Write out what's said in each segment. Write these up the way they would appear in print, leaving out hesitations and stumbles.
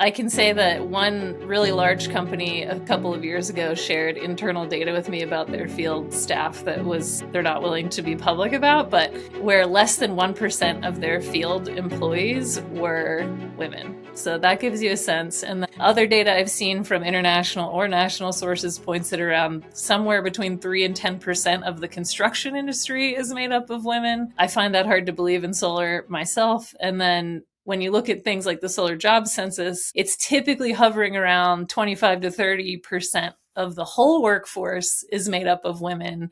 I can say that one really large company a couple of years ago shared internal data with me about their field staff they're not willing to be public about, but where less than 1% of their field employees were women. So that gives you a sense. And the other data I've seen from international or national sources points it around somewhere between 3 and 10% of the construction industry is made up of women. I find that hard to believe in solar myself. And then when you look at things like the solar jobs census, it's typically hovering around 25 to 30% of the whole workforce is made up of women.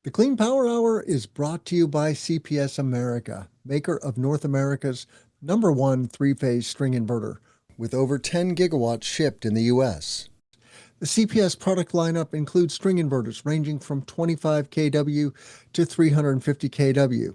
The Clean Power Hour is brought to you by CPS America, maker of North America's #1 three-phase string inverter, with over 10 gigawatts shipped in the U.S. The CPS product lineup includes string inverters ranging from 25 kW to 350 kW.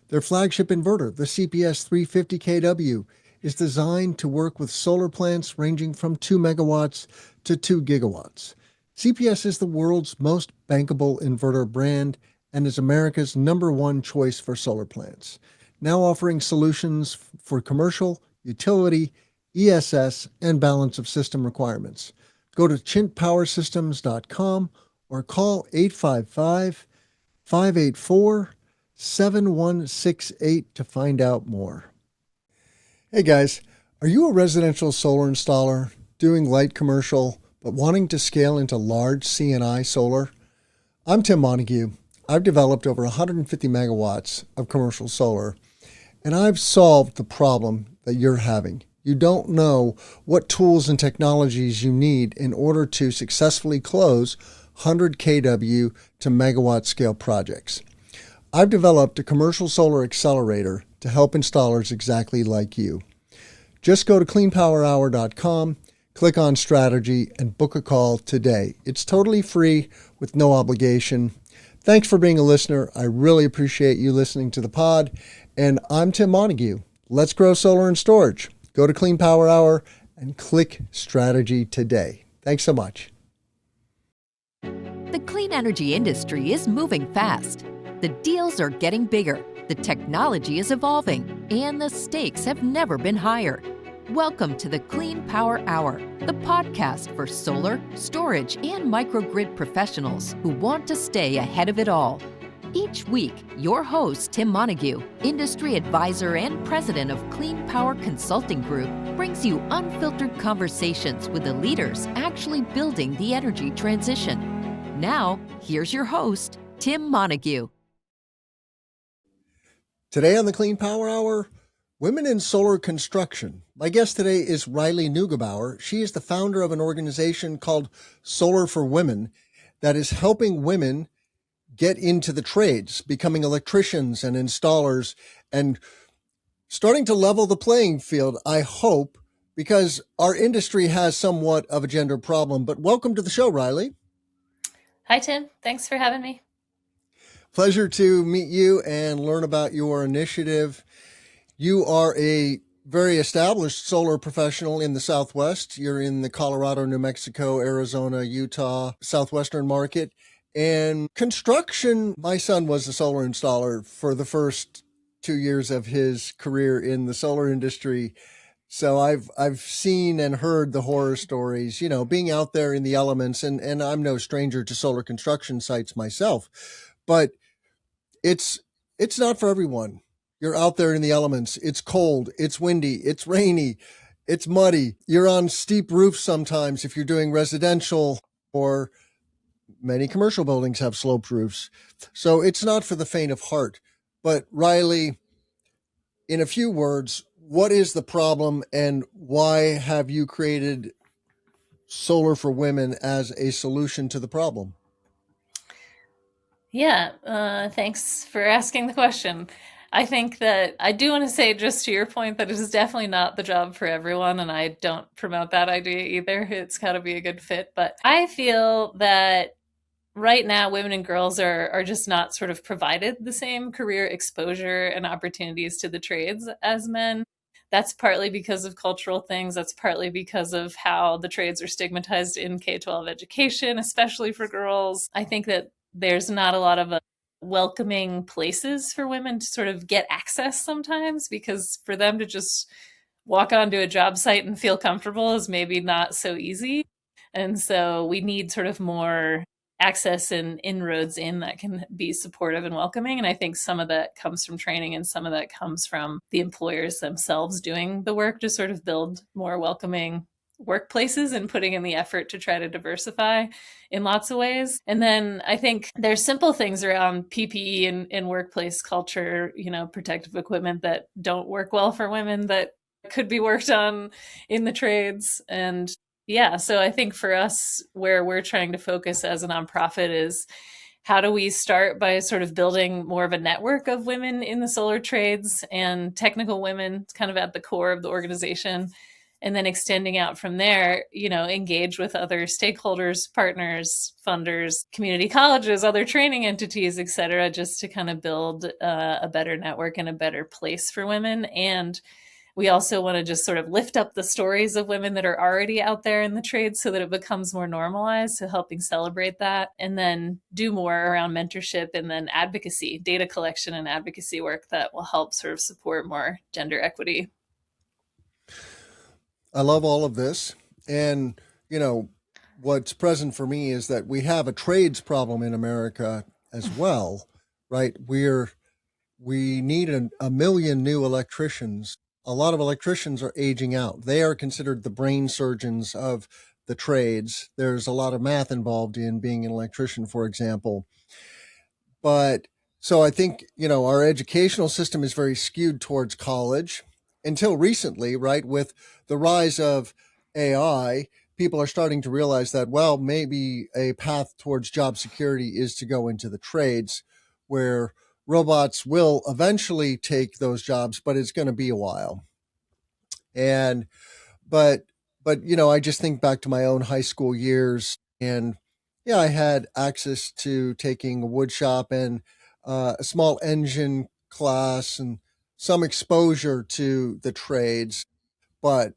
Their flagship inverter, the CPS 350 kW, is designed to work with solar plants ranging from 2 megawatts to 2 gigawatts. CPS is the world's most bankable inverter brand and is America's #1 choice for solar plants, now offering solutions for commercial, utility, ESS, and balance of system requirements. Go to chintpowersystems.com or call 855-584-7168 to find out more. Hey guys, are you a residential solar installer doing light commercial but wanting to scale into large C&I solar? I'm Tim Montague. I've developed over 150 megawatts of commercial solar, and I've solved the problem that you're having. You don't know what tools and technologies you need in order to successfully close 100 kW to megawatt scale projects. I've developed a commercial solar accelerator to help installers exactly like you. Just go to cleanpowerhour.com, click on strategy, and book a call today. It's totally free with no obligation. Thanks for being a listener. I really appreciate you listening to the pod. And I'm Tim Montague. Let's grow solar and storage. Go to Clean Power Hour and click strategy today. Thanks so much. The clean energy industry is moving fast. The deals are getting bigger, the technology is evolving, and the stakes have never been higher. Welcome to the Clean Power Hour, the podcast for solar, storage, and microgrid professionals who want to stay ahead of it all. Each week, your host, Tim Montague, industry advisor and president of Clean Power Consulting Group, brings you unfiltered conversations with the leaders actually building the energy transition. Now, here's your host, Tim Montague. Today on the Clean Power Hour, women in solar construction. My guest today is Riley Neugebauer. She is the founder of an organization called Solar for Women that is helping women get into the trades, becoming electricians and installers, and starting to level the playing field, I hope, because our industry has somewhat of a gender problem. But welcome to the show, Riley. Hi, Tim. Thanks for having me. Pleasure to meet you and learn about your initiative. You are a very established solar professional in the Southwest. You're in the Colorado, New Mexico, Arizona, Utah, Southwestern market. And construction, my son was a solar installer for the first 2 years of his career in the solar industry. So I've seen and heard the horror stories, you know, being out there in the elements, and I'm no stranger to solar construction sites myself, but it's not for everyone. You're out there in the elements. It's cold, it's windy, it's rainy, it's muddy. You're on steep roofs sometimes if you're doing residential, or many commercial buildings have sloped roofs. So it's not for the faint of heart. But Riley, in a few words, what is the problem and why have you created Solar for Women as a solution to the problem? Yeah, thanks for asking the question. I think that I do want to say, just to your point, that it is definitely not the job for everyone, and I don't promote that idea either. It's got to be a good fit. But I feel that right now, women and girls are just not sort of provided the same career exposure and opportunities to the trades as men. That's partly because of cultural things. That's partly because of how the trades are stigmatized in K-12 education, especially for girls. I think that there's not a lot of welcoming places for women to sort of get access sometimes, because for them to just walk onto a job site and feel comfortable is maybe not so easy. And so we need sort of more access and inroads in that can be supportive and welcoming. And I think some of that comes from training and some of that comes from the employers themselves doing the work to sort of build more welcoming workplaces and putting in the effort to try to diversify in lots of ways. And then I think there's simple things around PPE and workplace culture, protective equipment that don't work well for women that could be worked on in the trades. And yeah, so I think for us, where we're trying to focus as a nonprofit is how do we start by sort of building more of a network of women in the solar trades and technical women kind of at the core of the organization, and then extending out from there, engage with other stakeholders, partners, funders, community colleges, other training entities, et cetera, just to kind of build a better network and a better place for women. And we also want to just sort of lift up the stories of women that are already out there in the trade so that it becomes more normalized, so helping celebrate that, and then do more around mentorship and then advocacy, data collection and advocacy work that will help sort of support more gender equity. I love all of this. And, what's present for me is that we have a trades problem in America as well, right? We need a million new electricians. A lot of electricians are aging out. They are considered the brain surgeons of the trades. There's a lot of math involved in being an electrician, for example. But so I think, our educational system is very skewed towards college until recently, right? With the rise of AI, people are starting to realize that, well, maybe a path towards job security is to go into the trades where robots will eventually take those jobs, but it's going to be a while. And, but, I just think back to my own high school years, and yeah, I had access to taking a wood shop and a small engine class and some exposure to the trades. But,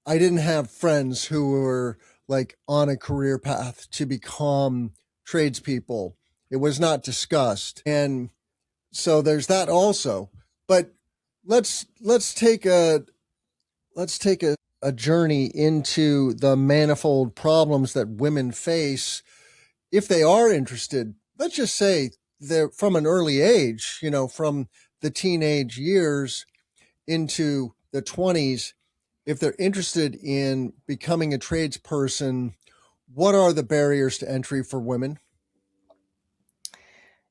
I didn't have friends who were like on a career path to become tradespeople. It was not discussed. And so there's that also. But let's take a journey into the manifold problems that women face if they are interested. Let's just say they're from an early age, from the teenage years into the 20s. If they're interested in becoming a tradesperson, what are the barriers to entry for women?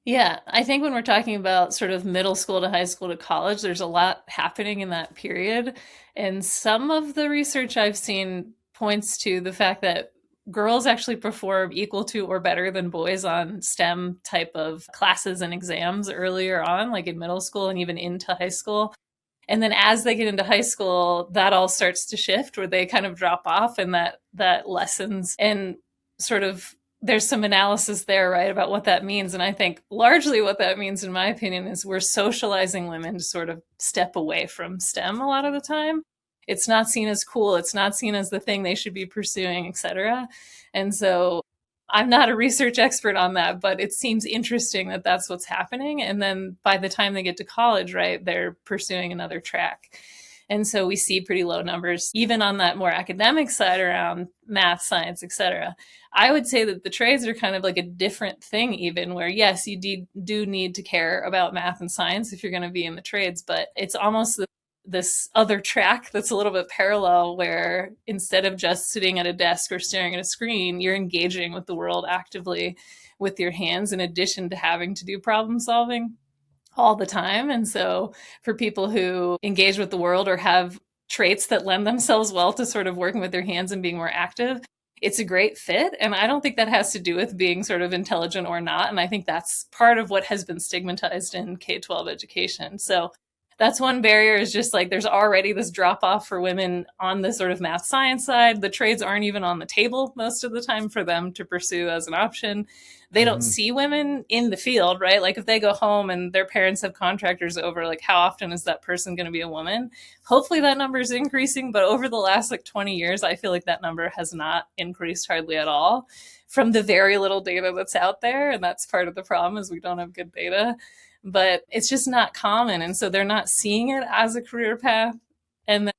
Yeah, I think when we're talking about sort of middle school to high school to college, there's a lot happening in that period. And some of the research I've seen points to the fact that girls actually perform equal to or better than boys on STEM type of classes and exams earlier on, like in middle school and even into high school. And then as they get into high school, that all starts to shift where they kind of drop off, and that lessens and sort of there's some analysis there, right, about what that means. And I think largely what that means, in my opinion, is we're socializing women to sort of step away from STEM a lot of the time. It's not seen as cool. It's not seen as the thing they should be pursuing, et cetera. And so I'm not a research expert on that, but it seems interesting that that's what's happening. And then by the time they get to college, right, they're pursuing another track. And so we see pretty low numbers, even on that more academic side around math, science, et cetera. I would say that the trades are kind of like a different thing, even where, yes, you do need to care about math and science if you're going to be in the trades, but it's almost this other track that's a little bit parallel where instead of just sitting at a desk or staring at a screen, you're engaging with the world actively with your hands in addition to having to do problem solving all the time. And so for people who engage with the world or have traits that lend themselves well to sort of working with their hands and being more active, it's a great fit. And I don't think that has to do with being sort of intelligent or not. And I think that's part of what has been stigmatized in K-12 education. So that's one barrier, is just like there's already this drop off for women on the sort of math science side. The trades aren't even on the table most of the time for them to pursue as an option. They don't see women in the field, right? Like if they go home and their parents have contractors over, like how often is that person going to be a woman? Hopefully that number is increasing, but over the last like 20 years, I feel like that number has not increased hardly at all from the very little data that's out there. And that's part of the problem, is we don't have good data. But it's just not common. And so they're not seeing it as a career path. and then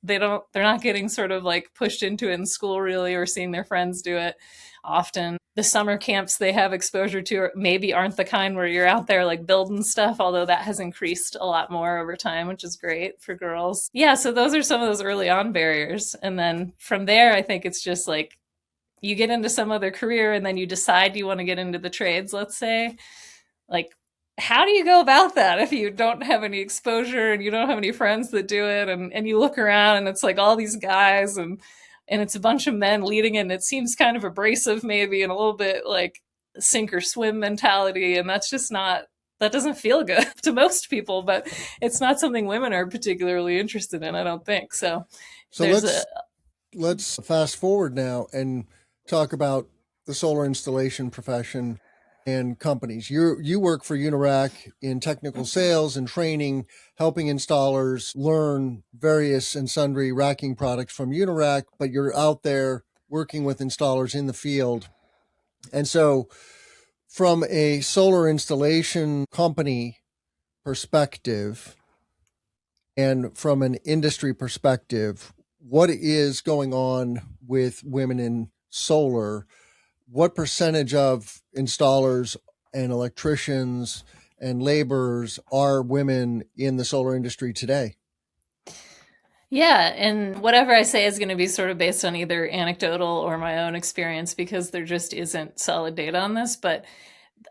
they're not getting sort of like pushed into it in school really, or seeing their friends do it often. The summer camps they have exposure to maybe aren't the kind where you're out there like building stuff, although that has increased a lot more over time, which is great for girls. Yeah, so those are some of those early on barriers. And then from there, I think it's just like you get into some other career and then you decide you want to get into the trades, let's say. Like, how do you go about that if you don't have any exposure and you don't have any friends that do it, and you look around and it's like all these guys and it's a bunch of men leading it, and it seems kind of abrasive maybe, and a little bit like sink or swim mentality, and that's just not, that doesn't feel good to most people, but it's not something women are particularly interested in, I don't think. So So let's fast forward now and talk about the solar installation profession and companies. You work for Unirac in technical sales and training, helping installers learn various and sundry racking products from Unirac, but you're out there working with installers in the field. And so from a solar installation company perspective and from an industry perspective, what is going on with women in solar? What percentage of installers and electricians and laborers are women in the solar industry today? Yeah, and whatever I say is going to be sort of based on either anecdotal or my own experience, because there just isn't solid data on this. But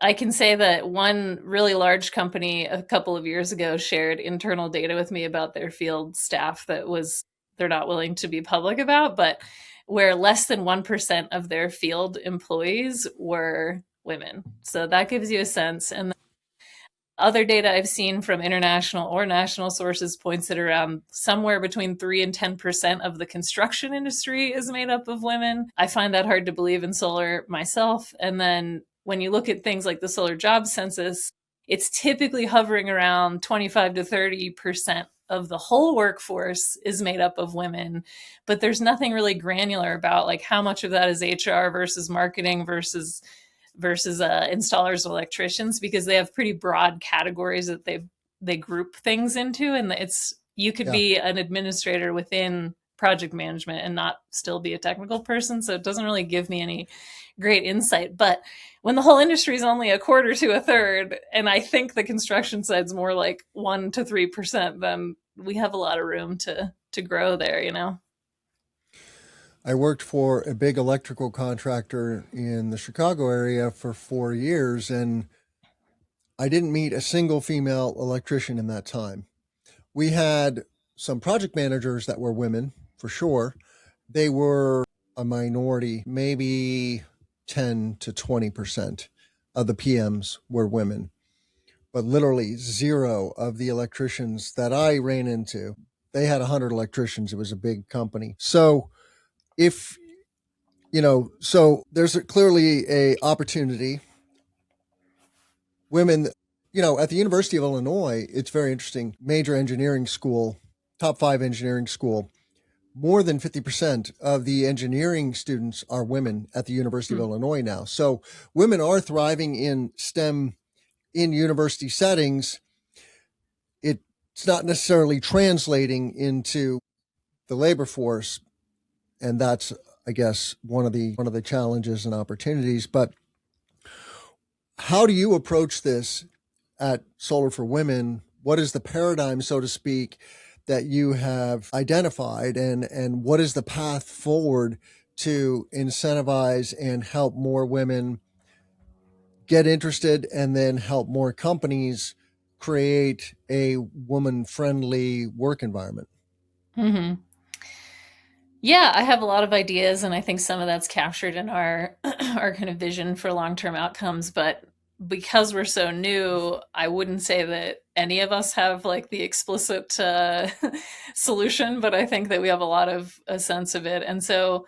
I can say that one really large company a couple of years ago shared internal data with me about their field staff that was, they're not willing to be public about, but where less than 1% of their field employees were women. So that gives you a sense. And other data I've seen from international or national sources points at around somewhere between 3 and 10% of the construction industry is made up of women. I find that hard to believe in solar myself. And then when you look at things like the solar job census, it's typically hovering around 25 to 30% of the whole workforce is made up of women, but there's nothing really granular about like how much of that is HR versus marketing versus installers and electricians, because they have pretty broad categories that they group things into, and it's, you could be an administrator within project management and not still be a technical person. So it doesn't really give me any great insight. But when the whole industry is only a quarter to a third, and I think the construction side's more like 1 to 3%, then we have a lot of room to grow there, you know? I worked for a big electrical contractor in the Chicago area for 4 years, and I didn't meet a single female electrician in that time. We had some project managers that were women, for sure. They were a minority, maybe 10 to 20% of the PMs were women, but literally zero of the electricians that I ran into. They had 100 electricians. It was a big company. So if so there's clearly a opportunity. Women, at the University of Illinois, it's very interesting. Major engineering school, top 5 engineering school. More than 50% of the engineering students are women at the University of Illinois now. So women are thriving in STEM in university settings. It's not necessarily translating into the labor force, and that's, I guess, one of the challenges and opportunities. But how do you approach this at Solar for Women? What is the paradigm, so to speak, that you have identified, and what is the path forward to incentivize and help more women get interested, and then help more companies create a woman-friendly work environment? Mm-hmm. Yeah, I have a lot of ideas, and I think some of that's captured in our our kind of vision for long-term outcomes. But because we're so new, I wouldn't say that any of us have like the explicit solution, but I think that we have a lot of a sense of it. And so,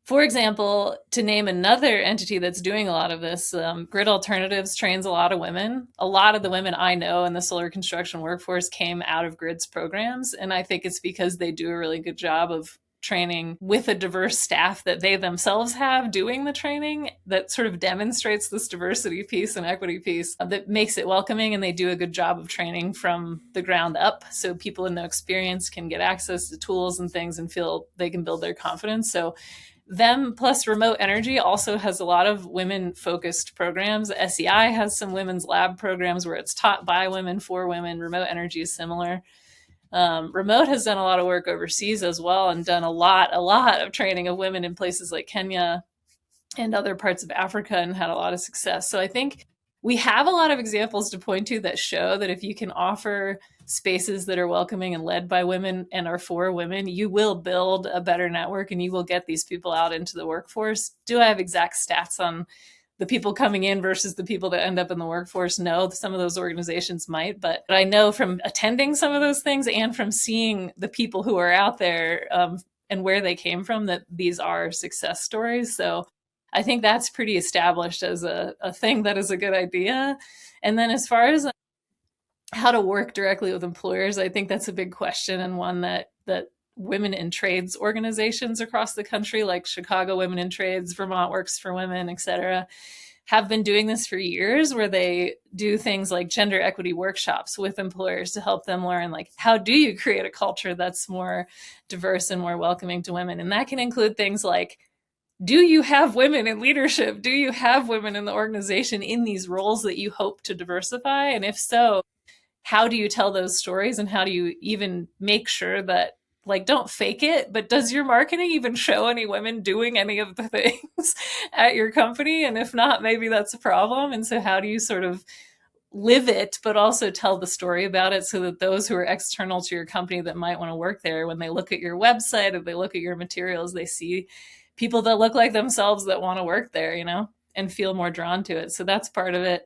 for example, to name another entity that's doing a lot of this, Grid Alternatives trains a lot of women. A lot of the women I know in the solar construction workforce came out of Grid's programs, and I think it's because they do a really good job of training with a diverse staff that they themselves have doing the training that sort of demonstrates this diversity piece and equity piece that makes it welcoming, and they do a good job of training from the ground up so people with no experience can get access to tools and things and feel they can build their confidence. So them plus Remote Energy also has a lot of women focused programs. SEI has some women's lab programs where it's taught by women for women. Remote Energy is similar. Remote has done a lot of work overseas as well and done a lot of training of women in places like Kenya and other parts of Africa and had a lot of success. So I think we have a lot of examples to point to that show that if you can offer spaces that are welcoming and led by women and are for women, you will build a better network and you will get these people out into the workforce. Do I have exact stats on the people coming in versus the people that end up in the workforce? No, some of those organizations might, but I know from attending some of those things and from seeing the people who are out there and where they came from, that these are success stories. So I think that's pretty established as a thing that is a good idea. And then as far as how to work directly with employers, I think that's a big question, and one that women in trades organizations across the country, like Chicago Women in Trades, Vermont Works for Women, et cetera, have been doing this for years, where they do things like gender equity workshops with employers to help them learn, like, how do you create a culture that's more diverse and more welcoming to women? And that can include things like, do you have women in leadership? Do you have women in the organization in these roles that you hope to diversify? And if so, how do you tell those stories, and how do you even make sure that, like, don't fake it, but does your marketing even show any women doing any of the things at your company? And if not, maybe that's a problem. And so how do you sort of live it, but also tell the story about it, so that those who are external to your company that might want to work there, when they look at your website or they look at your materials, they see people that look like themselves that want to work there, and feel more drawn to it. So that's part of it.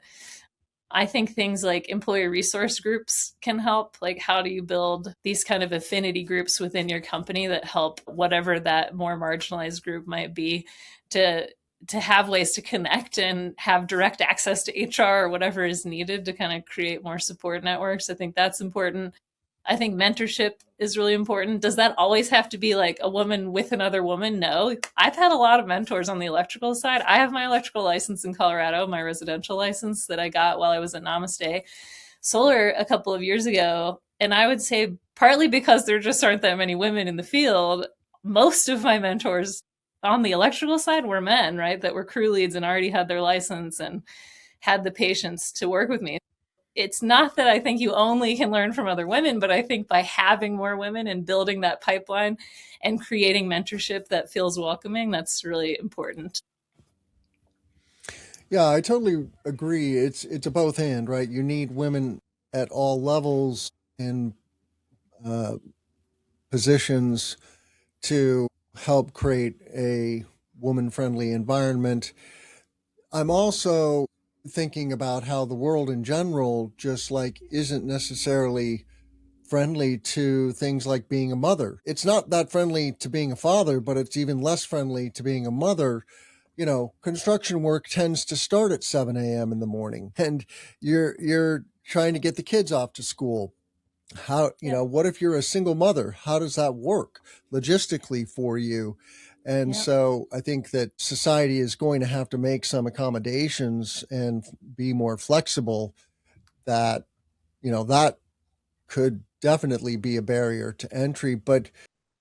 I think things like employee resource groups can help. Like, how do you build these kind of affinity groups within your company that help whatever that more marginalized group might be to have ways to connect and have direct access to HR or whatever is needed to kind of create more support networks. I think that's important. I think mentorship is really important. Does that always have to be like a woman with another woman? No. I've had a lot of mentors on the electrical side. I have my electrical license in Colorado, my residential license that I got while I was at Namaste Solar a couple of years ago. And I would say partly because there just aren't that many women in the field, most of my mentors on the electrical side were men, right? That were crew leads and already had their license and had the patience to work with me. It's not that I think you only can learn from other women, but I think by having more women and building that pipeline and creating mentorship that feels welcoming, that's really important. Yeah, I totally agree. It's a both and, right? You need women at all levels and positions to help create a woman-friendly environment. I'm also thinking about how the world in general just like isn't necessarily friendly to things like being a mother. It's not that friendly to being a father, but it's even less friendly to being a mother. Construction work tends to start at 7 a.m. in the morning, and you're trying to get the kids off to school. What if you're a single mother? How does that work logistically for you? And so I think that society is going to have to make some accommodations and be more flexible. That could definitely be a barrier to entry. But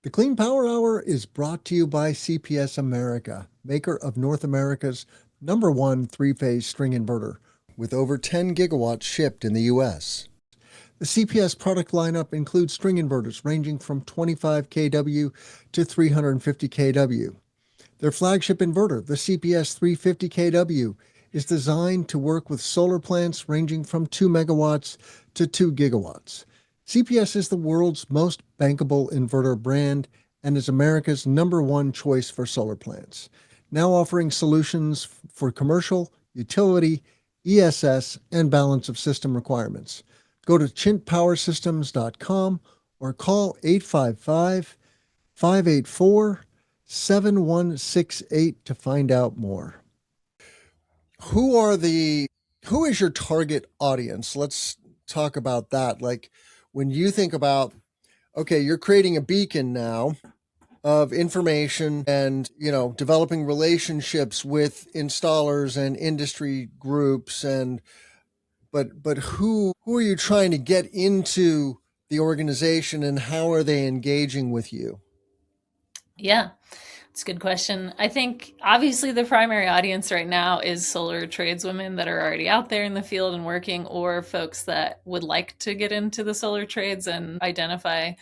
the Clean Power Hour is brought to you by CPS America, maker of North America's #1 three-phase string inverter, with over 10 gigawatts shipped in the U.S. The CPS product lineup includes string inverters ranging from 25 kW to 350 kW. Their flagship inverter, the CPS 350 kW, is designed to work with solar plants ranging from 2 megawatts to 2 gigawatts. CPS is the world's most bankable inverter brand and is America's #1 choice for solar plants, now offering solutions for commercial, utility, ESS, and balance of system requirements. Go to chintpowersystems.com or call 855-584-7168 to find out more. Who is your target audience? Let's talk about that. Like, when you think about, okay, you're creating a beacon now, of information and, developing relationships with installers and industry groups but who are you trying to get into the organization and how are they engaging with you? Yeah, it's a good question. I think obviously the primary audience right now is solar tradeswomen that are already out there in the field and working, or folks that would like to get into the solar trades and identify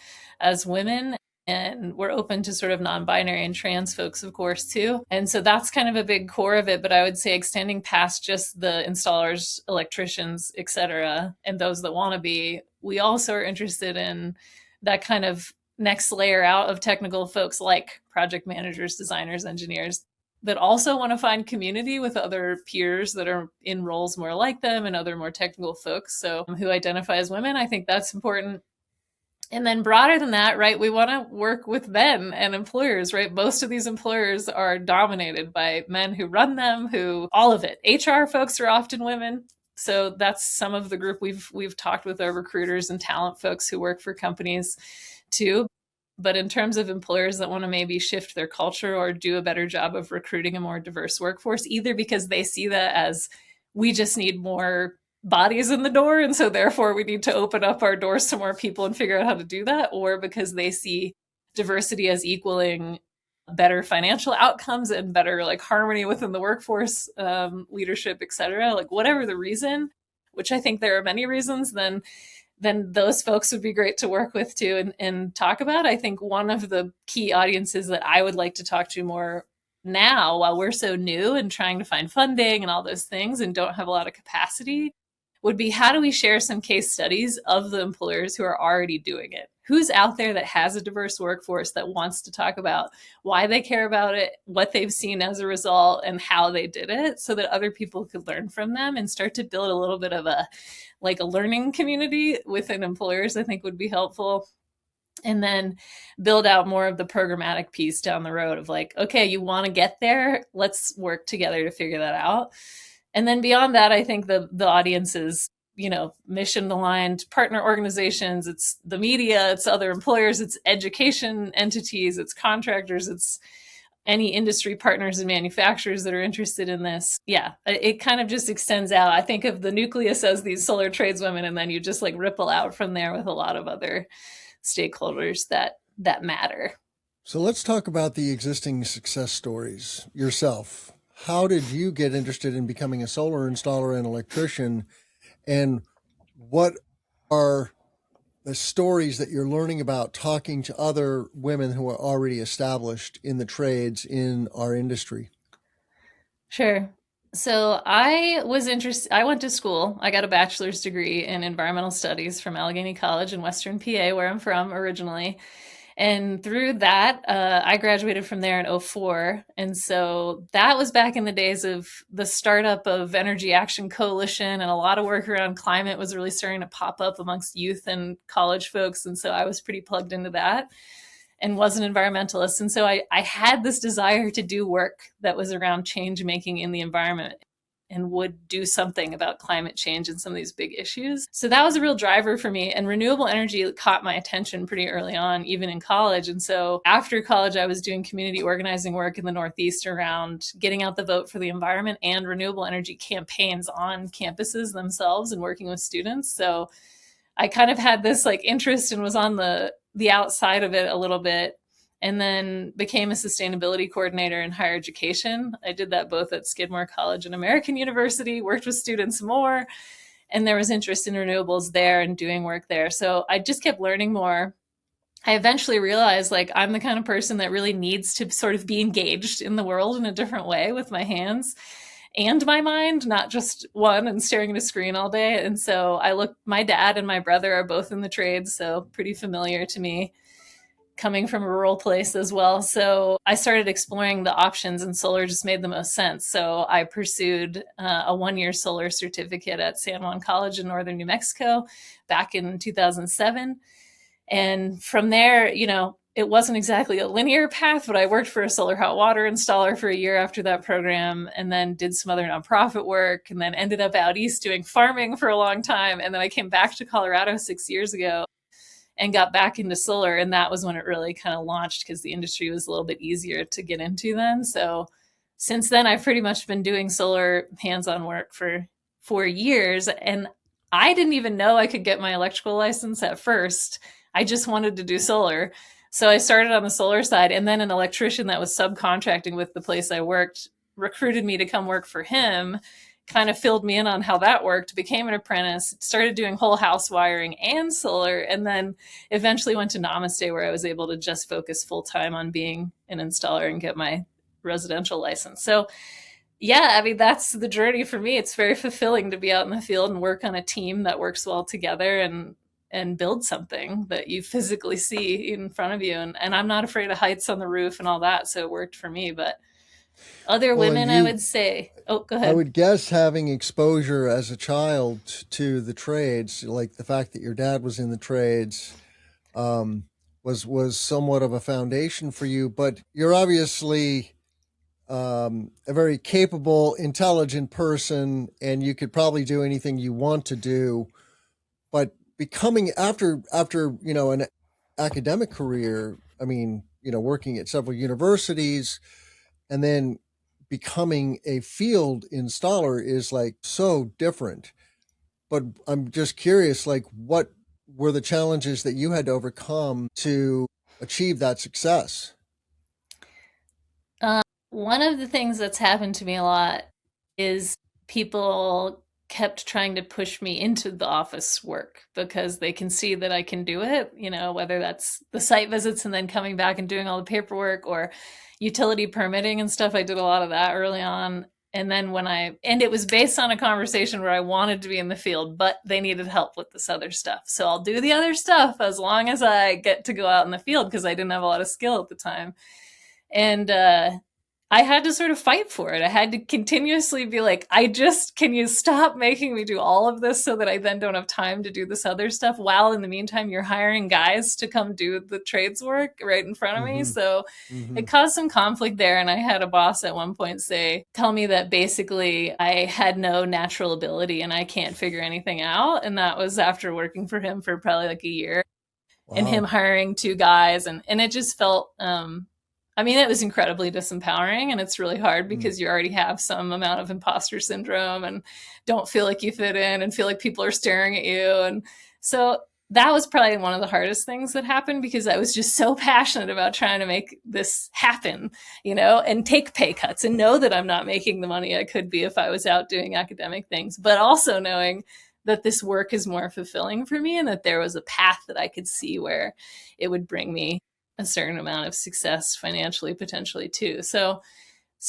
as women. And we're open to sort of non-binary and trans folks, of course, too. And so that's kind of a big core of it. But I would say extending past just the installers, electricians, et cetera, and those that want to be, we also are interested in that kind of next layer out of technical folks like project managers, designers, engineers that also want to find community with other peers that are in roles more like them and other more technical folks. So who identify as women, I think that's important. And then broader than that, right, we want to work with men and employers, right? Most of these employers are dominated by men who run them, all of it. HR folks are often women. So that's some of the group we've talked with our recruiters and talent folks who work for companies too. But in terms of employers that want to maybe shift their culture or do a better job of recruiting a more diverse workforce, either because they see that as we just need more bodies in the door, and so therefore we need to open up our doors to more people and figure out how to do that, or because they see diversity as equaling better financial outcomes and better like harmony within the workforce, leadership, et cetera, like whatever the reason, which I think there are many reasons, then those folks would be great to work with too and talk about. I think one of the key audiences that I would like to talk to more now, while we're so new and trying to find funding and all those things and don't have a lot of capacity, would be how do we share some case studies of the employers who are already doing it? Who's out there that has a diverse workforce that wants to talk about why they care about it, what they've seen as a result, and how they did it, so that other people could learn from them and start to build a little bit of a learning community within employers, I think would be helpful. And then build out more of the programmatic piece down the road of like, okay, you want to get there, let's work together to figure that out. And then beyond that, I think the audience is, mission aligned partner organizations, it's the media, it's other employers, it's education entities, it's contractors, it's any industry partners and manufacturers that are interested in this. Yeah, it kind of just extends out. I think of the nucleus as these solar tradeswomen, and then you just like ripple out from there with a lot of other stakeholders that matter. So let's talk about the existing success stories yourself. How did you get interested in becoming a solar installer and electrician? And what are the stories that you're learning about talking to other women who are already established in the trades in our industry? Sure. So I was interested, I went to school. I got a bachelor's degree in environmental studies from Allegheny College in Western PA, where I'm from originally. And through that, I graduated from there in 2004. And so that was back in the days of the startup of Energy Action Coalition, and a lot of work around climate was really starting to pop up amongst youth and college folks. And so I was pretty plugged into that and was an environmentalist. And so I had this desire to do work that was around change making in the environment and would do something about climate change and some of these big issues. So that was a real driver for me. And renewable energy caught my attention pretty early on, even in college. And so after college, I was doing community organizing work in the Northeast around getting out the vote for the environment and renewable energy campaigns on campuses themselves and working with students. So I kind of had this like interest and was on the outside of it a little bit, and then became a sustainability coordinator in higher education. I did that both at Skidmore College and American University, worked with students more, and there was interest in renewables there and doing work there. So I just kept learning more. I eventually realized like I'm the kind of person that really needs to sort of be engaged in the world in a different way with my hands and my mind, not just one and staring at a screen all day. And so my dad and my brother are both in the trades, so pretty familiar to me, coming from a rural place as well. So I started exploring the options, and solar just made the most sense. So I pursued a 1-year solar certificate at San Juan College in northern New Mexico back in 2007. And from there, it wasn't exactly a linear path, but I worked for a solar hot water installer for a year after that program, and then did some other nonprofit work, and then ended up out east doing farming for a long time. And then I came back to Colorado 6 years ago and got back into solar. And that was when it really kind of launched, because the industry was a little bit easier to get into then. So since then, I've pretty much been doing solar hands-on work for 4 years. And I didn't even know I could get my electrical license at first. I just wanted to do solar. So I started on the solar side, and then an electrician that was subcontracting with the place I worked recruited me to come work for him, kind of filled me in on how that worked, became an apprentice, started doing whole house wiring and solar, and then eventually went to Namaste, where I was able to just focus full time on being an installer and get my residential license. So yeah, I mean, that's the journey for me. It's very fulfilling to be out in the field and work on a team that works well together and build something that you physically see in front of you. And I'm not afraid of heights on the roof and all that. So it worked for me. But other women, I would say, oh, go ahead. I would guess having exposure as a child to the trades, like the fact that your dad was in the trades, was somewhat of a foundation for you. But you're obviously a very capable, intelligent person, and you could probably do anything you want to do. But becoming after an academic career, I mean, working at several universities, and then becoming a field installer is like so different. But I'm just curious, like, what were the challenges that you had to overcome to achieve that success? One of the things that's happened to me a lot is people kept trying to push me into the office work because they can see that I can do it, whether that's the site visits and then coming back and doing all the paperwork, or utility permitting and stuff. I did a lot of that early on. And then and it was based on a conversation where I wanted to be in the field, but they needed help with this other stuff. So I'll do the other stuff as long as I get to go out in the field, because I didn't have a lot of skill at the time. And I had to sort of fight for it. I had to continuously be like, can you stop making me do all of this so that I then don't have time to do this other stuff, while in the meantime you're hiring guys to come do the trades work right in front of me. So it caused some conflict there. And I had a boss at one point tell me that basically I had no natural ability and I can't figure anything out. And that was after working for him for probably like a year. Wow. And him hiring 2 guys. And it just felt, it was incredibly disempowering, and it's really hard because you already have some amount of imposter syndrome and don't feel like you fit in and feel like people are staring at you. And so that was probably one of the hardest things that happened, because I was just so passionate about trying to make this happen, and take pay cuts and know that I'm not making the money I could be if I was out doing academic things, but also knowing that this work is more fulfilling for me and that there was a path that I could see where it would bring me a certain amount of success financially, potentially too. So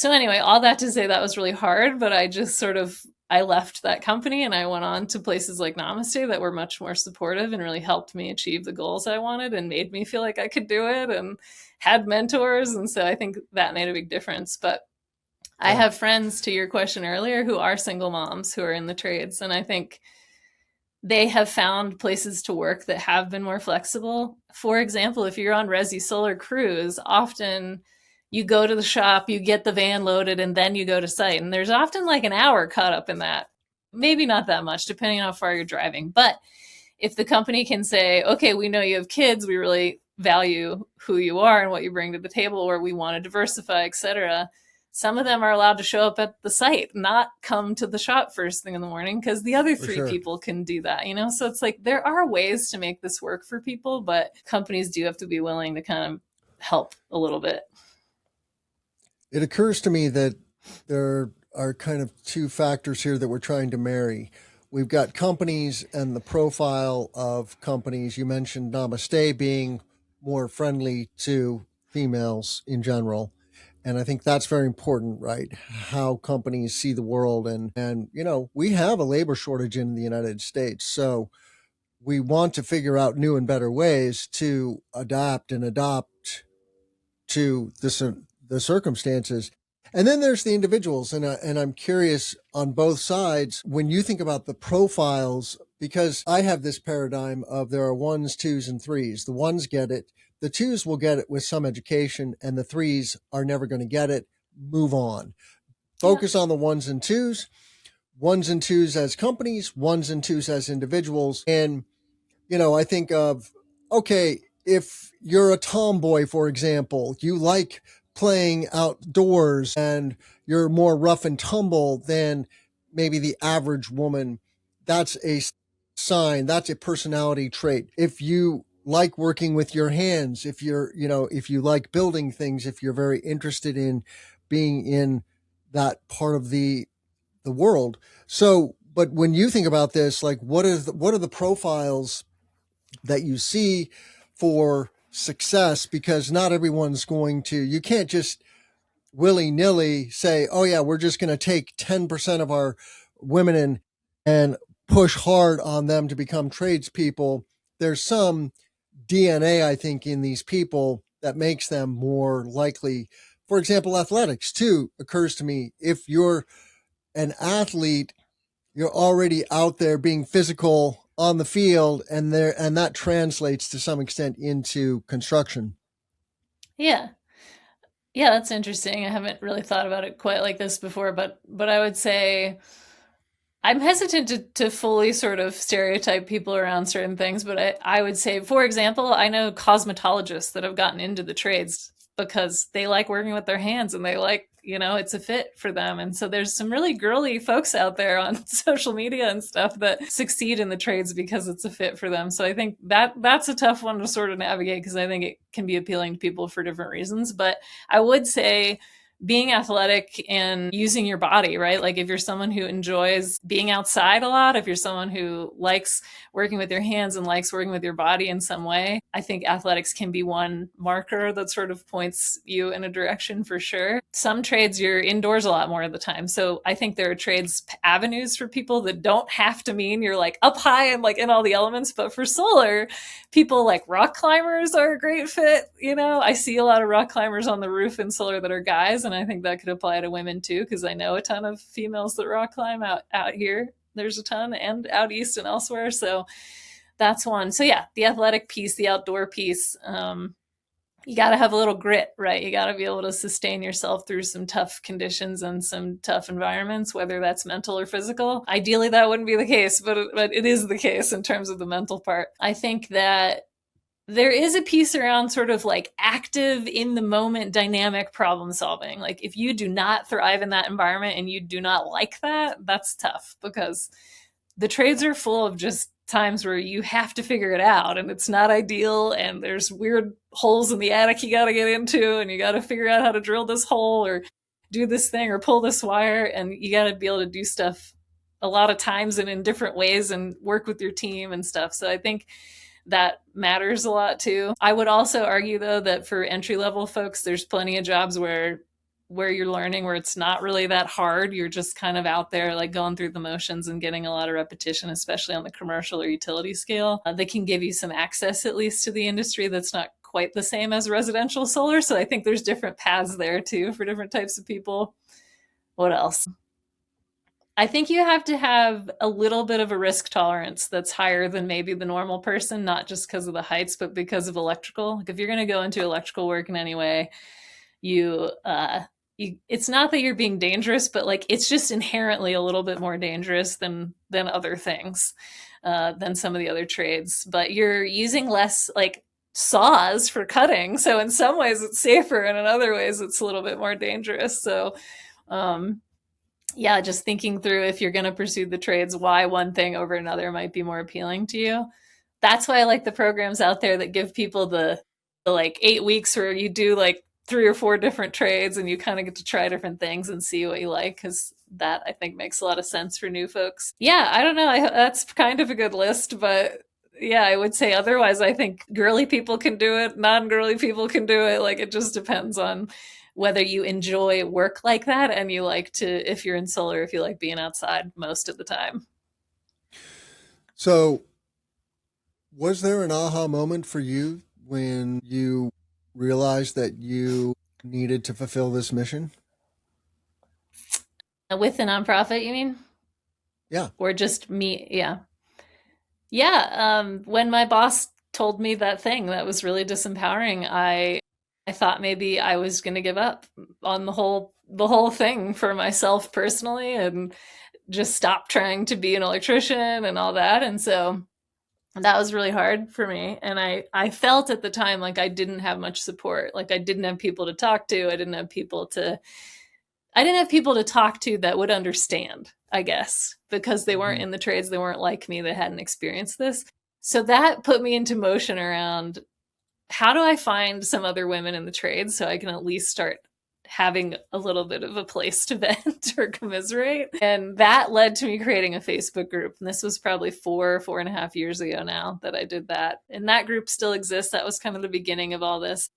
anyway, all that to say that was really hard, but I left that company and I went on to places like Namaste that were much more supportive and really helped me achieve the goals I wanted and made me feel like I could do it, and had mentors. And so I think that made a big difference. But yeah. I have friends, to your question earlier, who are single moms who are in the trades. And I think they have found places to work that have been more flexible. For example, if you're on Resi Solar crews, often you go to the shop, you get the van loaded, and then you go to site. And there's often like an hour caught up in that. Maybe not that much, depending on how far you're driving. But if the company can say, okay, we know you have kids, we really value who you are and what you bring to the table, or we want to diversify, et cetera, some of them are allowed to show up at the site, not come to the shop first thing in the morning, because the other 3 people can do that, So it's like there are ways to make this work for people, but companies do have to be willing to kind of help a little bit. It occurs to me that there are kind of 2 factors here that we're trying to marry. We've got companies and the profile of companies. You mentioned Namaste being more friendly to females in general. And I think that's very important, right? How companies see the world. And we have a labor shortage in the United States. So we want to figure out new and better ways to adapt and adopt to the circumstances. And then there's the individuals. And I'm curious on both sides, when you think about the profiles, because I have this paradigm of there are 1s, 2s, and 3s. The 1s get it. The 2s will get it with some education, and the 3s are never going to get it. Move on. Focus on the 1s and 2s. 1s and 2s as companies, 1s and 2s as individuals. And, I think of okay, if you're a tomboy, for example, you like playing outdoors and you're more rough and tumble than maybe the average woman, that's a sign, that's a personality trait. If you like working with your hands, if if you like building things, if you're very interested in being in that part of the world. So, but when you think about this, like what are the profiles that you see for success? Because not everyone's going to, you can't just willy-nilly say, oh yeah, we're just going to take 10% of our women and push hard on them to become tradespeople. There's some DNA, I think, in these people that makes them more likely. For example, athletics too occurs to me. If you're an athlete, you're already out there being physical on the field, and that translates to some extent into construction. Yeah. Yeah, that's interesting. I haven't really thought about it quite like this before, but I would say I'm hesitant to fully sort of stereotype people around certain things, but I would say, for example, I know cosmetologists that have gotten into the trades because they like working with their hands and they like, it's a fit for them. And so there's some really girly folks out there on social media and stuff that succeed in the trades because it's a fit for them. So I think that's a tough one to sort of navigate because I think it can be appealing to people for different reasons. But I would say being athletic and using your body, right? Like if you're someone who enjoys being outside a lot, if you're someone who likes working with your hands and likes working with your body in some way, I think athletics can be one marker that sort of points you in a direction for sure. Some trades, you're indoors a lot more of the time. So I think there are trades avenues for people that don't have to mean you're like up high and like in all the elements. But for solar, people like rock climbers are a great fit. I see a lot of rock climbers on the roof in solar that are guys, and I think that could apply to women too, because I know a ton of females that rock climb out here. There's a ton, and out east and elsewhere. So that's one. So yeah, the athletic piece, the outdoor piece. You got to have a little grit, right? You got to be able to sustain yourself through some tough conditions and some tough environments, whether that's mental or physical. Ideally, that wouldn't be the case, but it is the case in terms of the mental part. I think that there is a piece around sort of like active in the moment dynamic problem solving. Like if you do not thrive in that environment and you do not like that, that's tough because the trades are full of just times where you have to figure it out and it's not ideal and there's weird holes in the attic you got to get into and you got to figure out how to drill this hole or do this thing or pull this wire, and you got to be able to do stuff a lot of times and in different ways and work with your team and stuff. So I think that matters a lot too. I would also argue though that for entry level folks, there's plenty of jobs where you're learning, where it's not really that hard. You're just kind of out there like going through the motions and getting a lot of repetition, especially on the commercial or utility scale. They can give you some access at least to the industry that's not quite the same as residential solar. So I think there's different paths there too for different types of people. What else? I think you have to have a little bit of a risk tolerance that's higher than maybe the normal person, not just because of the heights, but because of electrical. Like if you're going to go into electrical work in any way, it's not that you're being dangerous, but like it's just inherently a little bit more dangerous than other things, than some of the other trades. But you're using less like saws for cutting, so in some ways it's safer, and in other ways it's a little bit more dangerous. So, yeah, just thinking through if you're going to pursue the trades, why one thing over another might be more appealing to you. That's why I like the programs out there that give people the like 8 weeks where you do like 3 or 4 different trades and you kind of get to try different things and see what you like, because that I think makes a lot of sense for new folks. Yeah, I don't know. That's kind of a good list, but yeah, I would say otherwise I think girly people can do it, non-girly people can do it. Like it just depends on whether you enjoy work like that and you like to, if you're in solar, if you like being outside most of the time. So was there an aha moment for you when you realized that you needed to fulfill this mission? With a nonprofit, you mean? Yeah. Or just me? Yeah. Yeah. When my boss told me that thing that was really disempowering, I thought maybe I was going to give up on the whole thing for myself personally and just stop trying to be an electrician and all that. And so that was really hard for me. And I felt at the time like I didn't have much support. Like I didn't have people to talk to. I didn't have people to talk to that would understand, I guess, because they weren't in the trades. They weren't like me. They hadn't experienced this. So that put me into motion around, how do I find some other women in the trades so I can at least start having a little bit of a place to vent or commiserate. And that led to me creating a Facebook group. And this was probably 4.5 years ago now that I did that. And that group still exists. That was kind of the beginning of all this.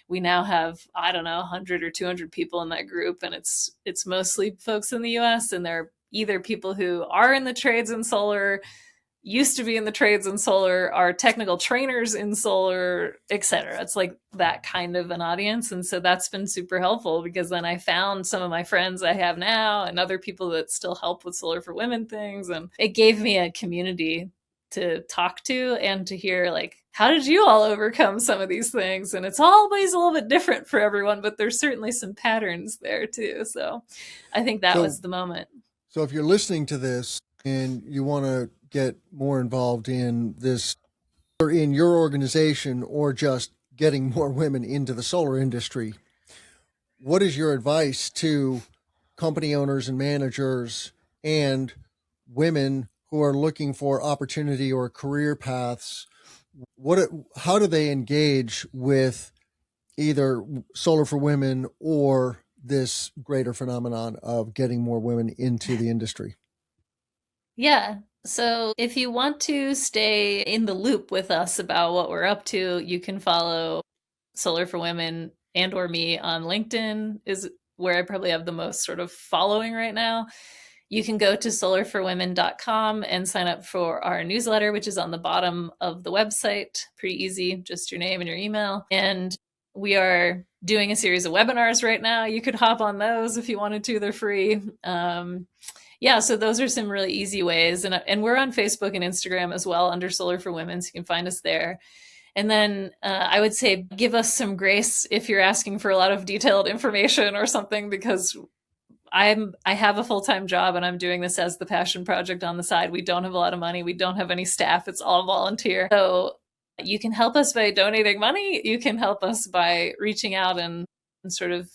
We now have, I don't know, 100 or 200 people in that group. And it's mostly folks in the US. And they're either people who are in the trades in solar, used to be in the trades in solar, are technical trainers in solar, etc. It's like that kind of an audience. And so that's been super helpful, because then I found some of my friends I have now and other people that still help with Solar for Women things. And it gave me a community to talk to and to hear, like, how did you all overcome some of these things? And it's always a little bit different for everyone, but there's certainly some patterns there too. So I think that was the moment. So if you're listening to this and you want to get more involved in this, or in your organization, or just getting more women into the solar industry, what is your advice to company owners and managers and women who are looking for opportunity or career paths? How do they engage with either Solar for Women or this greater phenomenon of getting more women into the industry? Yeah. So if you want to stay in the loop with us about what we're up to, you can follow Solar for Women and or me on LinkedIn, is where I probably have the most sort of following right now. You can go to solarforwomen.com and sign up for our newsletter, which is on the bottom of the website. Pretty easy, just your name and your email. And we are doing a series of webinars right now. You could hop on those if you wanted to. They're free. Yeah, so those are some really easy ways. And we're on Facebook and Instagram as well under Solar for Women, so you can find us there. And then I would say give us some grace if you're asking for a lot of detailed information or something, because I have a full-time job and I'm doing this as the passion project on the side. We don't have a lot of money. We don't have any staff. It's all volunteer. So you can help us by donating money. You can help us by reaching out and sort of,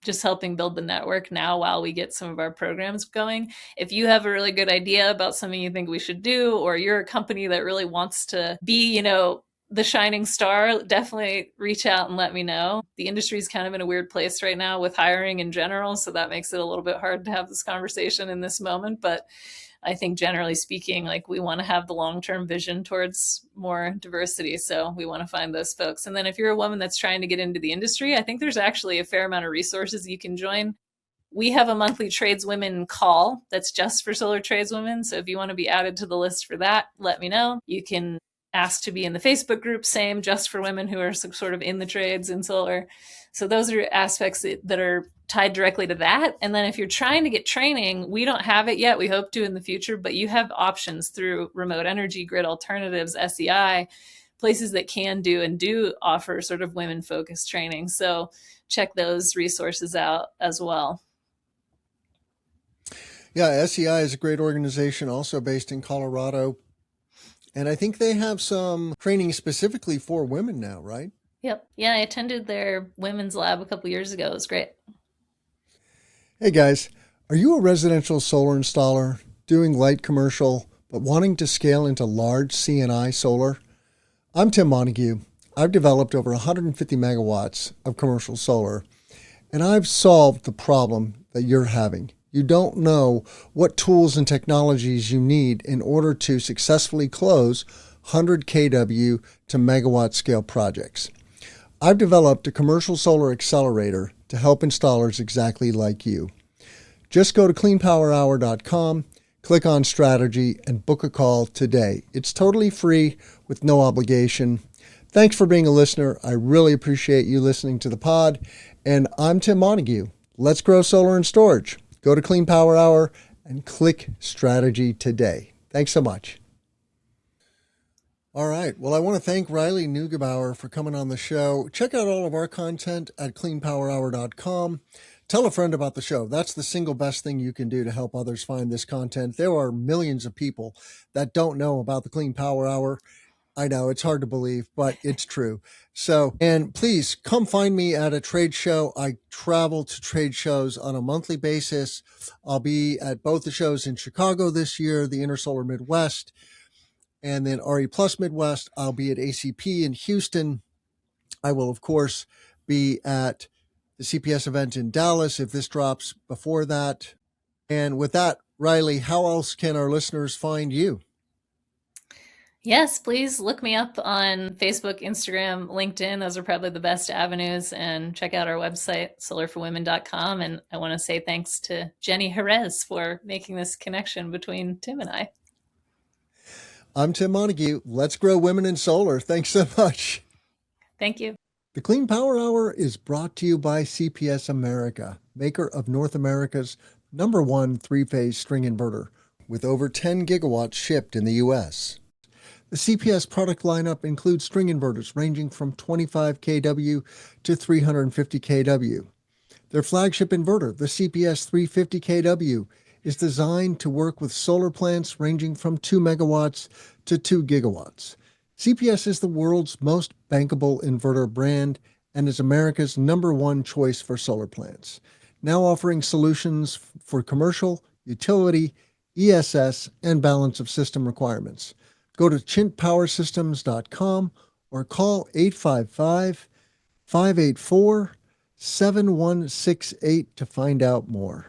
just helping build the network now while we get some of our programs going. If you have a really good idea about something you think we should do, or you're a company that really wants to be, the shining star, definitely reach out and let me know. The industry is kind of in a weird place right now with hiring in general, so that makes it a little bit hard to have this conversation in this moment. But I think generally speaking, like, we want to have the long-term vision towards more diversity. So we want to find those folks. And then if you're a woman that's trying to get into the industry, I think there's actually a fair amount of resources you can join. We have a monthly tradeswomen call that's just for solar tradeswomen. So if you want to be added to the list for that, let me know. You can ask to be in the Facebook group, same, just for women who are sort of in the trades in solar. So those are aspects that are tied directly to that. And then if you're trying to get training, we don't have it yet. We hope to in the future, but you have options through Remote Energy, Grid Alternatives, SEI, places that can do and do offer sort of women-focused training. So check those resources out as well. Yeah, SEI is a great organization, also based in Colorado. And I think they have some training specifically for women now, right? Yep. Yeah, I attended their women's lab a couple years ago. It was great. Hey guys, are you a residential solar installer doing light commercial, but wanting to scale into large C&I solar? I'm Tim Montague. I've developed over 150 megawatts of commercial solar, and I've solved the problem that you're having. You don't know what tools and technologies you need in order to successfully close 100 kW to megawatt scale projects. I've developed a commercial solar accelerator to help installers exactly like you. Just go to cleanpowerhour.com, click on strategy, and book a call today. It's totally free with no obligation. Thanks for being a listener. I really appreciate you listening to the pod. And I'm Tim Montague. Let's grow solar and storage. Go to Clean Power Hour and click strategy today. Thanks so much. All right. Well, I want to thank Riley Neugebauer for coming on the show. Check out all of our content at cleanpowerhour.com. Tell a friend about the show. That's the single best thing you can do to help others find this content. There are millions of people that don't know about the Clean Power Hour. I know it's hard to believe, but it's true. So, and please come find me at a trade show. I travel to trade shows on a monthly basis. I'll be at both the shows in Chicago this year, the Intersolar Midwest, and then RE Plus Midwest. I'll be at ACP in Houston. I will, of course, be at the CPS event in Dallas if this drops before that. And with that, Riley, how else can our listeners find you? Yes, please look me up on Facebook, Instagram, LinkedIn. Those are probably the best avenues. And check out our website, solarforwomen.com. And I want to say thanks to Jenny Jerez for making this connection between Tim and I. I'm Tim Montague. Let's grow women in solar. Thanks so much. Thank you. The Clean Power Hour is brought to you by CPS America, maker of North America's #1 three-phase string inverter, with over 10 gigawatts shipped in the U.S. The CPS product lineup includes string inverters ranging from 25 kW to 350 kW. Their flagship inverter, the CPS 350 kW, is designed to work with solar plants ranging from 2 megawatts to 2 gigawatts. CPS is the world's most bankable inverter brand and is America's #1 choice for solar plants, now offering solutions for commercial, utility, ESS, and balance of system requirements. Go to chintpowersystems.com or call 855-584-7168 to find out more.